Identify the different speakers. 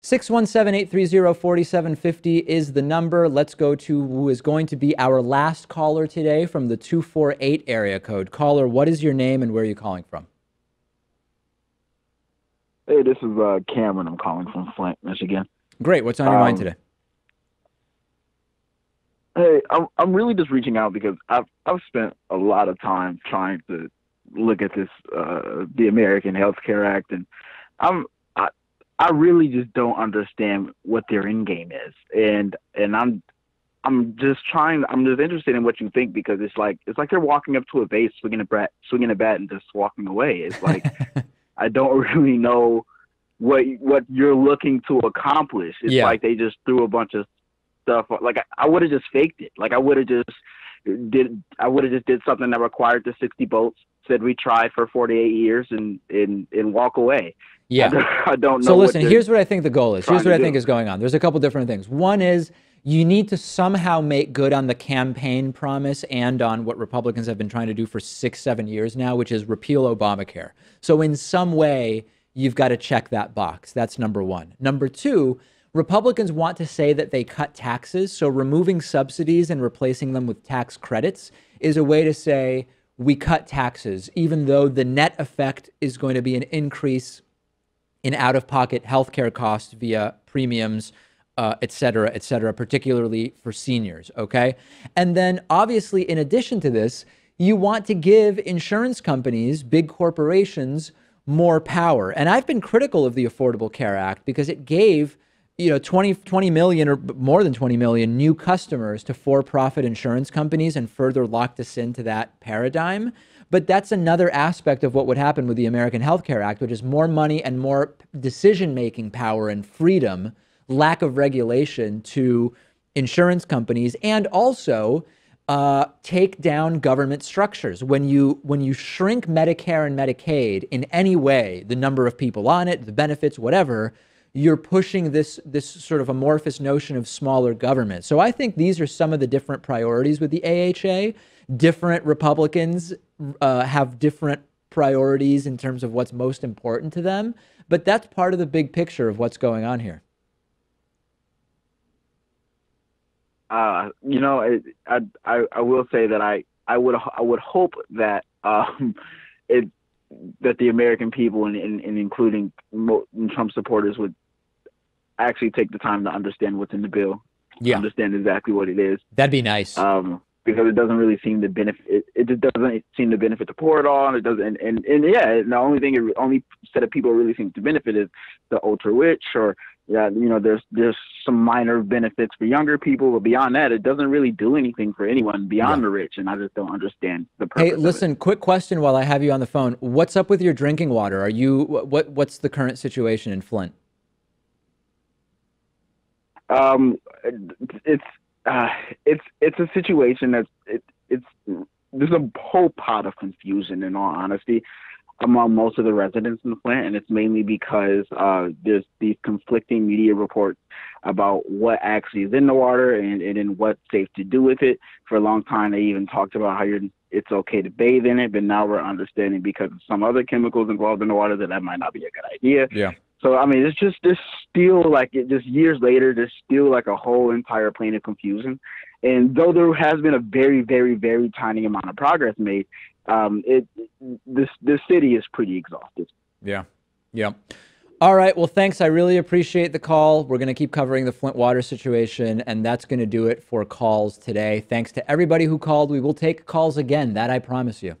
Speaker 1: 617-830-4750 is the number. Let's go to who is going to be our last caller today from the 248 area code. Caller, what is your name and where are you calling from?
Speaker 2: Hey, this is Cameron. I'm calling from Flint, Michigan.
Speaker 1: Great. What's on your mind today?
Speaker 2: Hey, I'm really just reaching out because I've spent a lot of time trying to look at this the American Health Care Act, and I really just don't understand what their end game is, and I'm just interested in what you think, because it's like they're walking up to a base, swinging a bat, and just walking away. It's like I don't really know what you're looking to accomplish. It's like they just threw a bunch of stuff. Like I would have just faked it. Like I would have just did something that required the 60 votes, said we tried for 48 years, and walk away.
Speaker 1: Yeah.
Speaker 2: I don't know.
Speaker 1: So listen, here's what I think the goal is. Here's what I think is going on. There's a couple different things. One is you need to somehow make good on the campaign promise and on what Republicans have been trying to do for 6-7 years now, which is repeal Obamacare. So in some way, you've got to check that box. That's number one. Number two, Republicans want to say that they cut taxes. So removing subsidies and replacing them with tax credits is a way to say we cut taxes, even though the net effect is going to be an increase in out-of-pocket healthcare costs via premiums, et cetera, particularly for seniors, okay? And then obviously, in addition to this, you want to give insurance companies, big corporations, more power. And I've been critical of the Affordable Care Act because it gave 20 million or more than 20 million new customers to for-profit insurance companies and further locked us into that paradigm. But that's another aspect of what would happen with the American Health Care Act, which is more money and more decision-making power and freedom, lack of regulation to insurance companies, and also take down government structures. When you shrink Medicare and Medicaid in any way, the number of people on it, the benefits, whatever, you're pushing this sort of amorphous notion of smaller government. So I think these are some of the different priorities with the AHA. Different Republicans have different priorities in terms of what's most important to them, but that's part of the big picture of what's going on here.
Speaker 2: I will say that I would hope that that the American people and including Trump supporters would actually take the time to understand what's in the bill, understand exactly what it is.
Speaker 1: That'd be nice.
Speaker 2: Because it doesn't really seem to benefit. It just doesn't seem to benefit the poor at all. And it doesn't. And the only set of people really seem to benefit is the ultra rich, or there's some minor benefits for younger people, but beyond that, it doesn't really do anything for anyone beyond the rich. And I just don't understand the purpose.
Speaker 1: Hey, listen, quick question while I have you on the phone. What's up with your drinking water? What's the current situation in Flint?
Speaker 2: It's a situation there's a whole pot of confusion, in all honesty, among most of the residents in Flint, and it's mainly because there's these conflicting media reports about what actually is in the water and what's safe to do with it. For a long time, they even talked about how it's okay to bathe in it, but now we're understanding because of some other chemicals involved in the water that might not be a good idea.
Speaker 1: Yeah.
Speaker 2: So, I mean, there's still like, just years later, there's still like a whole entire plane of confusion. And though there has been a very, very, very tiny amount of progress made, this city is pretty exhausted.
Speaker 1: Yeah. Yeah. All right. Well, thanks. I really appreciate the call. We're going to keep covering the Flint water situation, and that's going to do it for calls today. Thanks to everybody who called. We will take calls again. That I promise you.